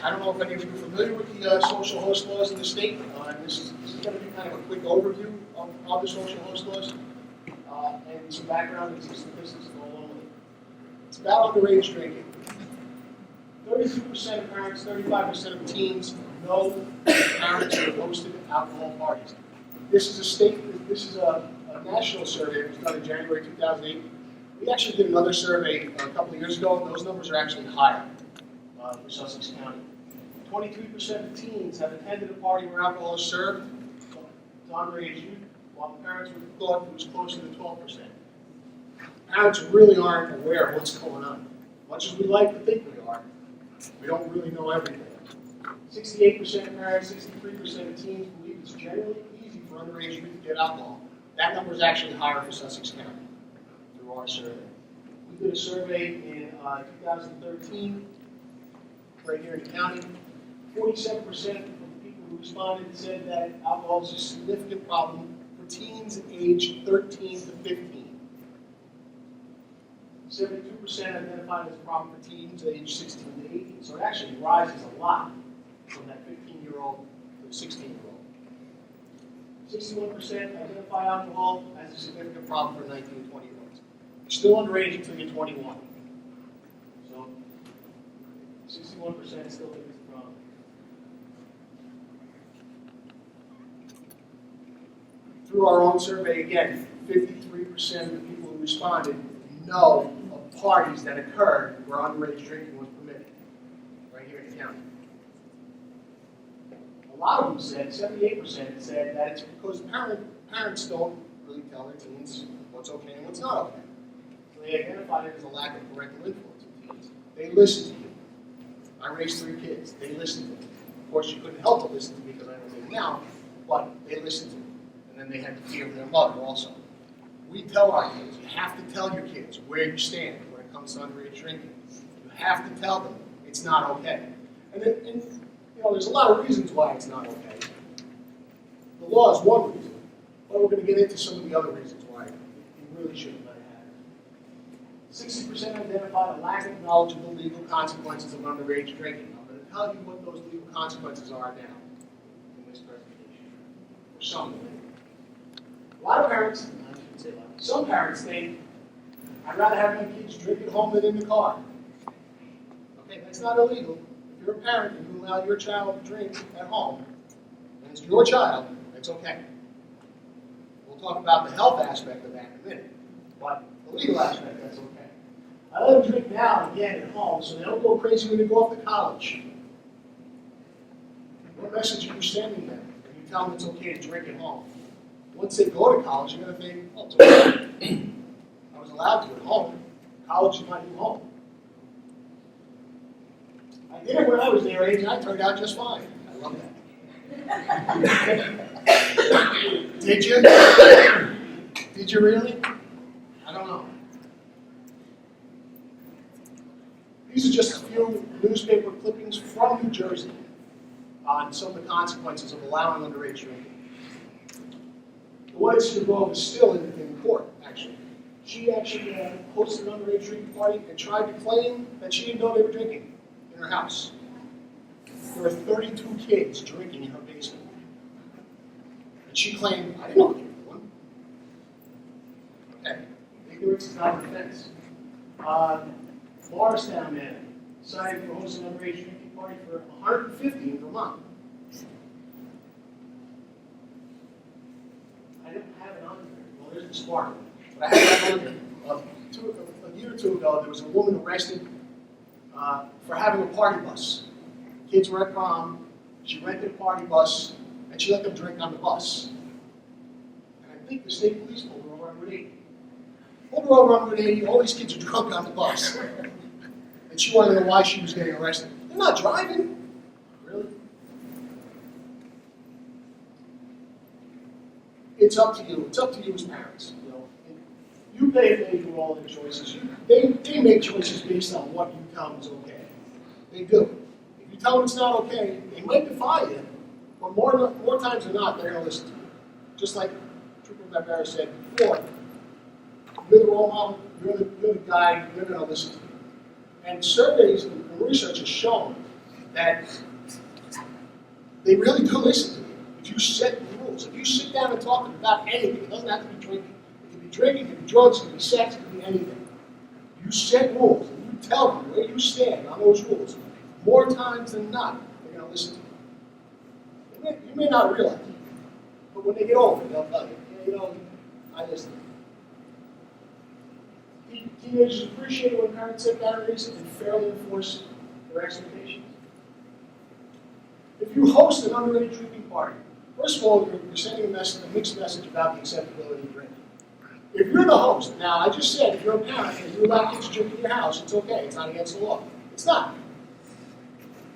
I don't know if any of you are familiar with the social host laws in the state. This is going to be kind of a quick overview of the social host laws and some background and some statistics to go along with it. It's about underage drinking. 32% of parents, 35% of teens know parents who have hosted alcohol parties. This is a national survey. It was done in January 2008. We actually did another survey a couple of years ago, and those numbers are actually higher for Sussex County. 23% of teens have attended a party where alcohol is served to underage youth, while the parents would have thought it was closer to 12%. Parents really aren't aware of what's going on. Much as we like to think we are, we don't really know everything. 68% of parents, 63% of teens believe it's generally easy for underage youth to get alcohol. That number is actually higher for Sussex County through our survey. We did a survey in 2013, right here in the county. 47% of the people who responded said that alcohol is a significant problem for teens aged 13 to 15. 72% identified as a problem for teens aged 16 to 18. So it actually rises a lot from that 15-year-old to the 16-year-old. 61% identify alcohol as a significant problem for 19 to 20-year-olds. You're still underage until you're 21. So 61% still think it's a problem. Through our own survey, again, 53% of the people who responded know of parties that occurred where underage drinking was permitted, right here in the county. A lot of them said, 78% said that it's because parents don't really tell their teens what's okay and what's not okay. So they identified it as a lack of parental influence in teens. They listen to you. I raised 3 kids. They listen to me. Of course, you couldn't help but listen to me because I don't live now, but they listened to me. And then they had the fear of their mother also. We tell our kids, you have to tell your kids where you stand when it comes to underage drinking. You have to tell them it's not okay. And you know, there's a lot of reasons why it's not okay. The law is one reason, but we're going to get into some of the other reasons why you really shouldn't let it happen. 60% identified a lack of knowledge of the legal consequences of underage drinking. I'm going to tell you what those legal consequences are now in this presentation. For some of them. A lot of parents, I shouldn't say a lot, some parents think, I'd rather have my kids drink at home than in the car. Okay, that's not illegal. If you're a parent and you allow your child to drink at home, and it's your child, it's okay. We'll talk about the health aspect of that in a minute, but the legal aspect, that's okay. I let them drink now and again at home so they don't go crazy when they go off to college. What message are you sending them when you tell them it's okay to drink at home? Once they go to college, you're going to think, oh, it's okay. I was allowed to at home. College is my new home. I did it when I was their age, and I turned out just fine. I love that. Did you? Did you really? I don't know. These are just a few newspaper clippings from New Jersey on some of the consequences of allowing underage drinking. The Loizzi involved is still in court, actually. She actually hosted an underage drinking party and tried to claim that she didn't know they were drinking in her house. There were 32 kids drinking in her basement. And she claimed, I didn't know what you were doing. Okay, ignorance is not a defense. Morristown man cited for hosting an underage drinking party for 150 in Vermont. I don't have it on here. Well, there's the spark. But I have it on here. A year or two ago, there was a woman arrested for having a party bus. Kids were at prom. She rented a party bus, and she let them drink on the bus. And I think the state police pulled her over on Route 80. Pulled her over on Route 80. All these kids are drunk on the bus. And she wanted to know why she was getting arrested. They're not driving. Really? It's up to you. It's up to you as parents. You know, you pay for all their choices. They make choices based on what you tell them is okay. They do. If you tell them it's not okay, they might defy you, but more times than not, they're going to listen to you. Just like Trooper Barbera said before, you're the role model, you're the guy, they're going to listen to you. And surveys and research has shown that they really do listen to you. If you set rules, if you sit down and talk about anything, it doesn't have to be drinking. It can be drinking, it can be drugs, it can be sex, it can be anything. You set rules and you tell them where you stand on those rules. More times than not, they're going to listen to you. You may not realize it, but when they get older, they'll tell you, yeah, you know, I listen. Teenagers appreciate when parents set boundaries and fairly enforce their expectations. If you host an underage drinking party, first of all, you're sending a mixed message about the acceptability of drinking. If you're the host, now I just said if you're a parent and you allow kids to drink in your house, it's okay, it's not against the law. It's not.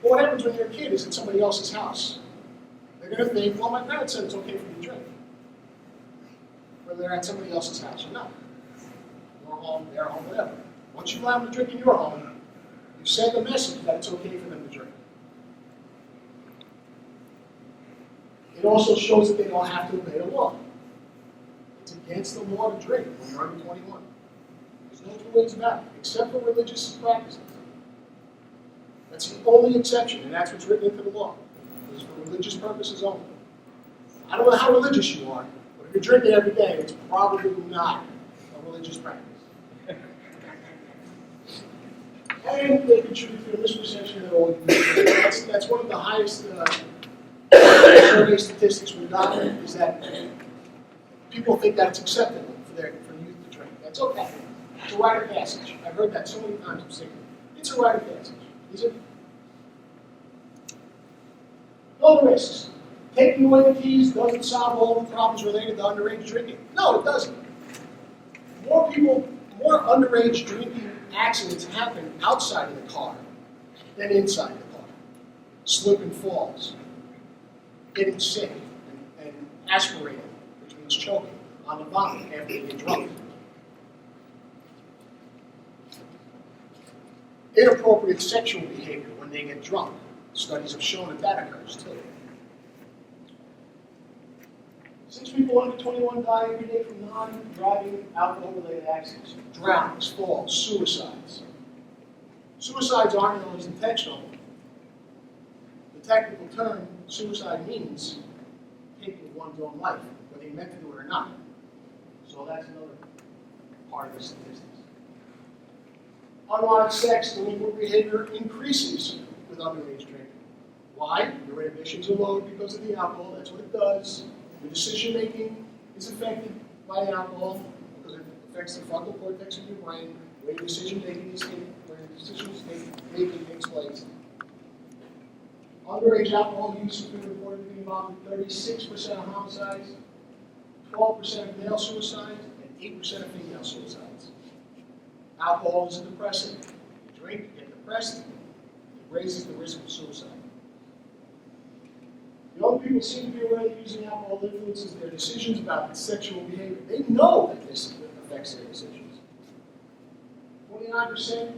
But what happens when your kid is at somebody else's house? They're going to think, well, my parents said it's okay for me to drink. Whether they're at somebody else's house or not. Your home, their home, whatever. Once you allow them to drink in your home, you send a message that it's okay for them to drink. It also shows that they don't have to obey the law. It's against the law to drink when you're under 21. There's no two ways about it, except for religious practices. That's the only exception, and that's what's written into the law. It's for religious purposes only. I don't know how religious you are, but if you're drinking every day, it's probably not a religious practice. And they contribute to the misperception that all youth. That's one of the highest survey statistics we've gotten, is that people think that it's acceptable for youth to drink. That's okay. It's a rite of passage. I've heard that so many times. I'm saying it's a rite of passage. Is it? No risks. Taking away the keys doesn't solve all the problems related to underage drinking. No, it doesn't. More underage drinking accidents happen outside of the car than inside the car. Slip and falls, getting sick, and aspirating, which means choking, on the vomit after they get drunk. Inappropriate sexual behavior when they get drunk. Studies have shown that that occurs too. 6 people under 21 die every day from non-driving alcohol-related accidents. Drownings, falls, suicides. Suicides aren't always intentional. The technical term suicide means taking one's own life, whether you meant to do it or not. So that's another part of the statistics. Unwanted sex, delinquent behavior increases with underage drinking. Why? Your inhibitions are lowered because of the alcohol. That's what it does. Your decision making is affected by the alcohol because it affects the frontal cortex of your brain, where your decision making takes place. Underage alcohol use has been reported to be involved in 36% of homicides, 12% of male suicides, and 8% of female suicides. Alcohol is a depressant. You drink, you get depressed, it raises the risk of suicide. Young people seem to be aware that using alcohol influences their decisions about sexual behavior. They know that this affects their decisions. 29%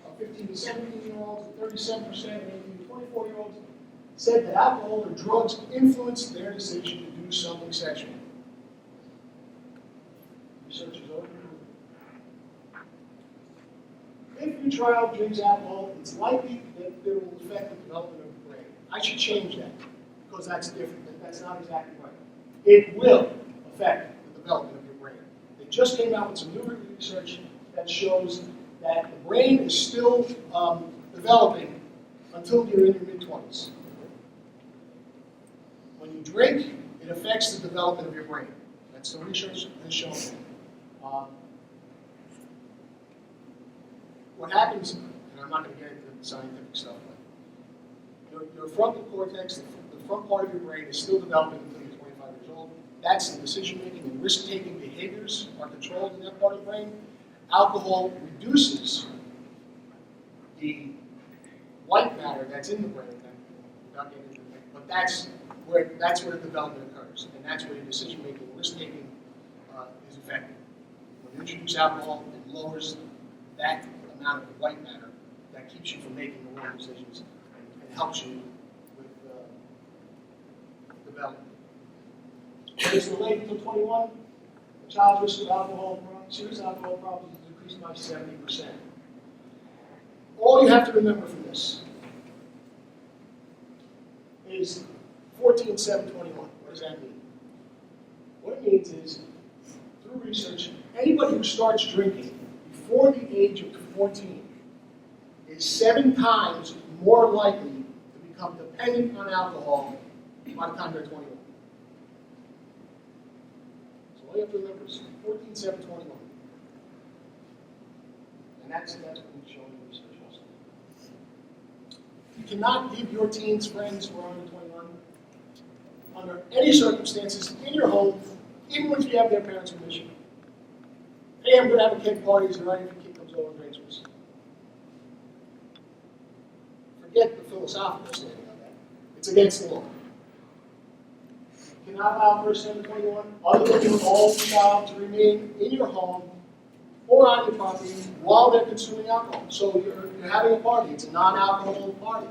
of 15 to 17-year-olds, and 37% of 18 to 24-year-olds said that alcohol or drugs influenced their decision to do something sexual. Research is over. If your child drinks alcohol, it's likely that it will affect the development of the brain. I should change that, because that's different. That's not exactly right. It will affect the development of your brain. They just came out with some new research that shows that the brain is still developing until you're in your mid-20s. When you drink, it affects the development of your brain. That's the research has shown. What happens, and I'm not going to get into the scientific stuff, but your frontal cortex, the front part of your brain, is still developing until you're 25 years old. That's the decision-making and risk-taking behaviors are controlled in that part of the brain. Alcohol reduces the white matter that's in the brain, without getting into it, but that's where the development occurs, and that's where your decision-making and risk-taking is affected. When you introduce alcohol, it lowers that amount of white matter that keeps you from making the wrong decisions and helps you with development. When it's delayed until 21, the child's risk of serious alcohol problems is decreased by 70%. All you have to remember from this is 14,721. What does that mean? What it means is, through research, anybody who starts drinking before the age of 14 is 7 times more likely to become dependent on alcohol by the time they're 21. So all you have to remember is 14,721. And that's what we've shown in research also. You cannot give your teens friends who are under 21 under any circumstances in your home, even if you have their parents' permission. Hey, I'm going to have a keg party. Is it right if your kid comes over and drinks with us? Forget the philosophical standing on that. It's against the law. You cannot allow a person under 21 other than your own child to remain in your home or on your property while they're consuming alcohol. So you're having a party. It's a non-alcoholic party.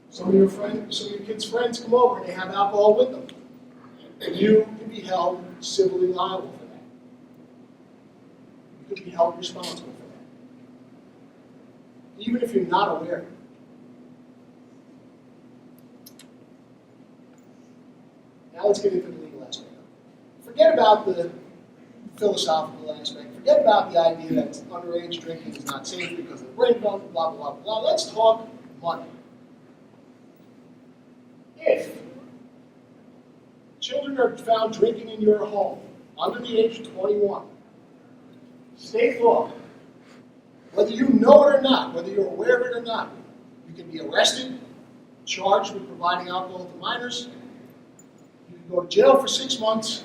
So your kids' friends come over and they have alcohol with them. And you can be held civilly liable for that. You can be held responsible for that. Even if you're not aware of it. Now let's get into the legal aspect. Forget about the philosophical aspect. Forget about the idea that underage drinking is not safe because of the brain development, blah, blah, blah, blah. Let's talk money. If children are found drinking in your home under the age of 21, state law, whether you know it or not, whether you're aware of it or not, you can be arrested, charged with providing alcohol to minors, you can go to jail for 6 months,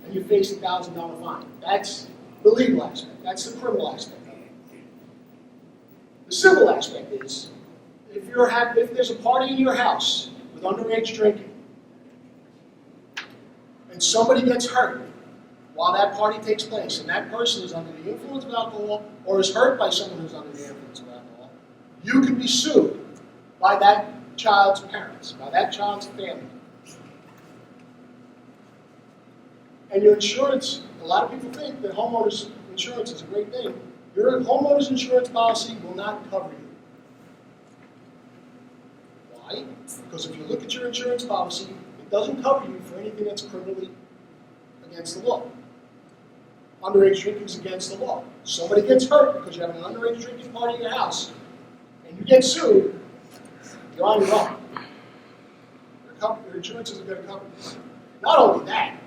and you face a $1,000 fine. That's the legal aspect. That's the criminal aspect. The civil aspect is, if there's a party in your house with underage drinking, and somebody gets hurt while that party takes place, and that person is under the influence of alcohol or is hurt by someone who's under the influence of alcohol, you can be sued by that child's parents, by that child's family. And your insurance, a lot of people think that homeowners insurance is a great thing. Your homeowner's insurance policy will not cover you. Why? Because if you look at your insurance policy, it doesn't cover you for anything that's criminally against the law. Underage drinking is against the law. Somebody gets hurt because you're having an underage drinking party in your house, and you get sued, you're on your own. Your insurance isn't going to cover you. Not only that,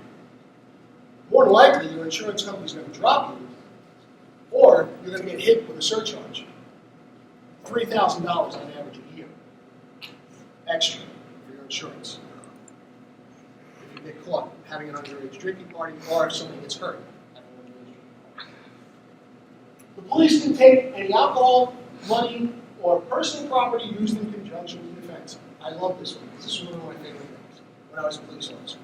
more than likely your insurance company is going to drop you, or you're going to get hit with a surcharge. $3,000 on average a year extra for your insurance. If you get caught having an underage drinking party, or if somebody gets hurt having an underage drinking party. The police can take any alcohol, money, or personal property used in conjunction with defense. I love this one, because this is one of my favorite things when I was a police officer.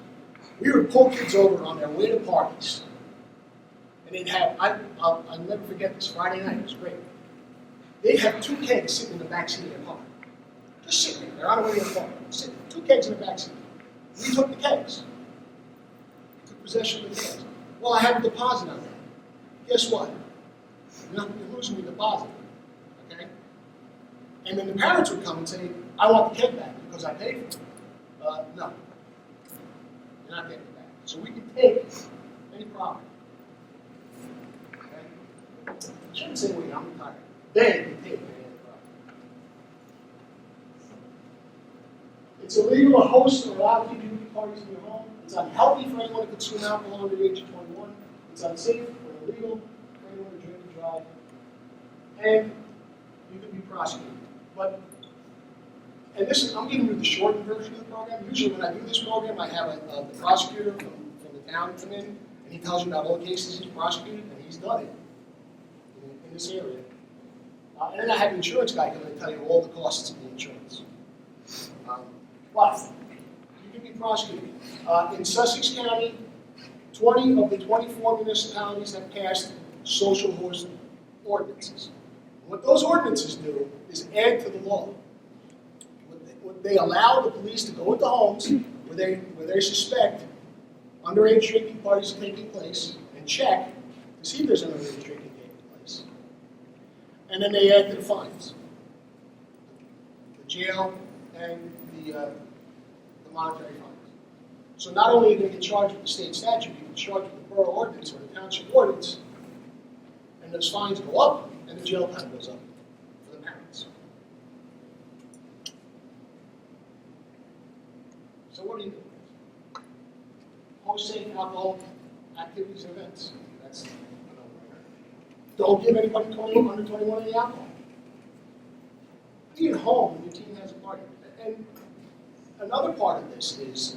We would pull kids over on their way to parties. And they'd have, I'll never forget this, Friday night, it was great. They'd have 2 kegs sitting in the back seat of their car. Just sitting there, they're on the way to the car. Sitting, 2 kegs in the back seat. We took the kegs. We took possession of the kegs. Well, I had a deposit on that. Guess what? You're losing your deposit. Okay? And then the parents would come and say, I want the keg back because I paid for it. No. You're not getting it back. So we can take any property. Okay? I shouldn't say we, I'm retired. They can take any property. It's illegal to host or allow community parties in your home. It's unhealthy for anyone to consume alcohol under the age of 21. It's unsafe or illegal for anyone to drink and drive. And you can be prosecuted. And this is, I'm giving you the shortened version of the program. Usually when I do this program, I have the prosecutor from the town come in, and he tells you about all the cases he's prosecuted, and he's done it in this area. And then I have the insurance guy come in and tell you all the costs of the insurance. But you can be prosecuted. In Sussex County, 20 of the 24 municipalities have passed social host ordinances. What those ordinances do is add to the law. They allow the police to go into homes where they suspect underage drinking parties are taking place and check to see if there's underage drinking taking place. And then they add to the fines. The jail and the monetary fines. So not only are you going to get charged with the state statute, you get charged with the borough ordinance or the township ordinance, and those fines go up, and the jail time goes up for the parents. So what do you do? Host safe alcohol activities and events. That's a no-brainer. Don't give anybody under 21 any alcohol. Be at home when your teen has a party. And another part of this is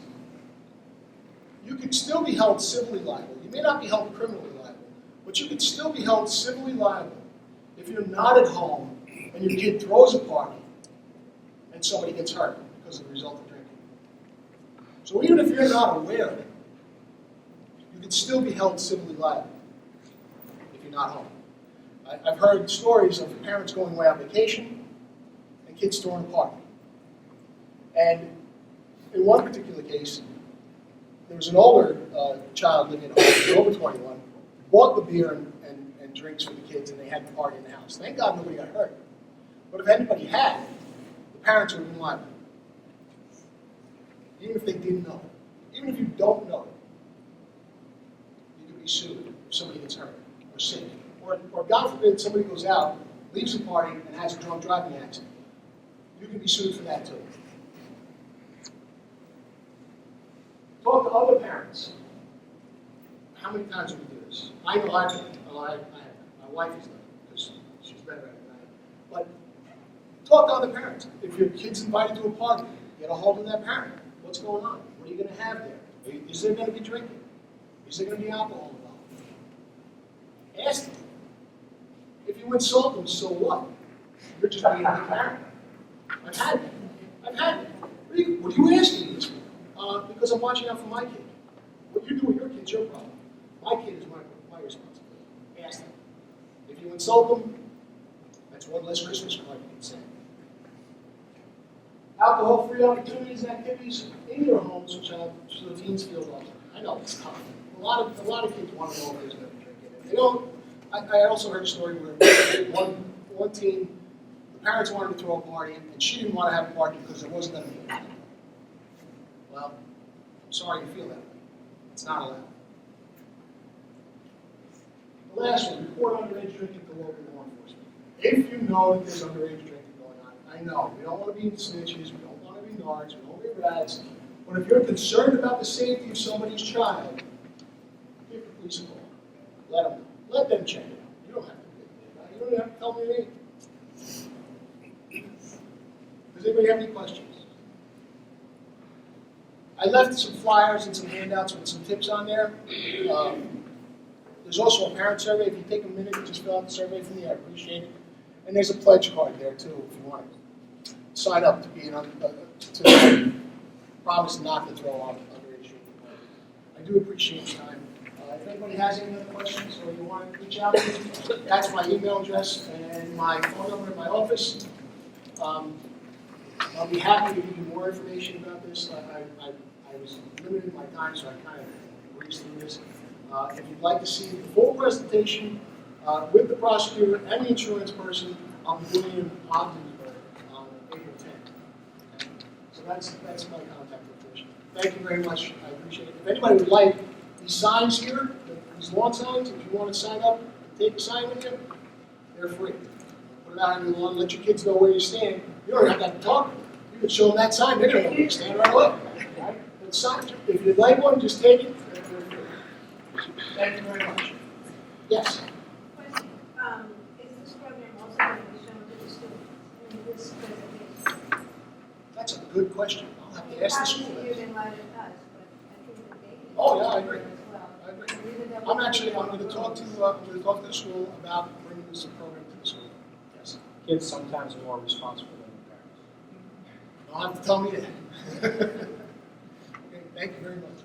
you can still be held civilly liable. You may not be held criminally liable, but you can still be held civilly liable if you're not at home and your kid throws a party and somebody gets hurt because of the result of drinking. So even if you're not aware of it, you can still be held civilly liable if you're not home. I've heard stories of parents going away on vacation and kids throwing a party. And in one particular case, there was an older child living at home, over 21, bought the beer and drinks for the kids, and they had the party in the house. Thank God nobody got hurt. But if anybody had, the parents would have been liable. Even if they didn't know it. Even if you don't know it, you could be sued if somebody gets hurt or sick. Or God forbid, somebody goes out, leaves a party, and has a drunk driving accident. You can be sued for that too. Talk to other parents. How many times do we do this? I know I've done it. My wife has done it because she's better at it than I am. But talk to other parents. If your kid's invited to a party, get a hold of that parent. What's going on? What are you going to have there? Is there going to be drinking? Is there going to be alcohol involved? Ask them. If you insult them, so what? You're just being a good parent. I've had it. What are you asking me this for? Because I'm watching out for my kid. What you do with your kid's your problem. My kid is my responsibility. Ask them. If you insult them, that's one less Christmas card you can send. Alcohol-free opportunities and activities in your homes, so the teens feel welcome. I know it's tough. A lot of kids want to know if there's going to be drinking. If they don't. I also heard a story where one teen, the parents wanted to throw a party, and she didn't want to have a party because there wasn't going to be a party. Well, I'm sorry you feel that way. It's not allowed. The last one, report underage drinking to local law enforcement. If you know that there's underage drinking going on, I know, we don't want to be snitches, we don't want to be nards, we don't want to be rats, but if you're concerned about the safety of somebody's child, give the police a call. Let them know. Let them check it out. You don't have to do it. You don't even have to tell me anything. Does anybody have any questions? I left some flyers and some handouts with some tips on there. There's also a parent survey. If you take a minute to just fill out the survey for me, I appreciate it. And there's a pledge card there too, if you want to sign up to be to promise not to throw off underage drinking. I do appreciate your time. If anybody has any other questions or you want to reach out to me, that's my email address and my phone number in my office. I'll be happy to give you more information about this. I was limited in my time, so I kind of breezed through this. If you'd like to see the full presentation with the prosecutor and the insurance person, I'll be doing it in Ogdensburg on April 10th. Okay? So that's my contact information. Thank you very much. I appreciate it. If anybody would like these signs here, these lawn signs, if you want to sign up, take a sign with you, they're free. Put it out on your lawn, let your kids know where you stand. You don't have to talk. You can show them that sign, they're going to know where you stand right away. Right? But sign, if you'd like one, just take it. Thank you very much. Yes? Question. Is this program also going to be shown to the students in this presentation? That's a good question. I'll have to ask the school. Obviously, you invited us, but I think that they can. Oh, yeah, I agree. As well. I agree. I'm going to talk to the school about bringing this program to the school. Yes. Kids sometimes are more responsible than their parents. You'll have to tell me that. Okay, thank you very much.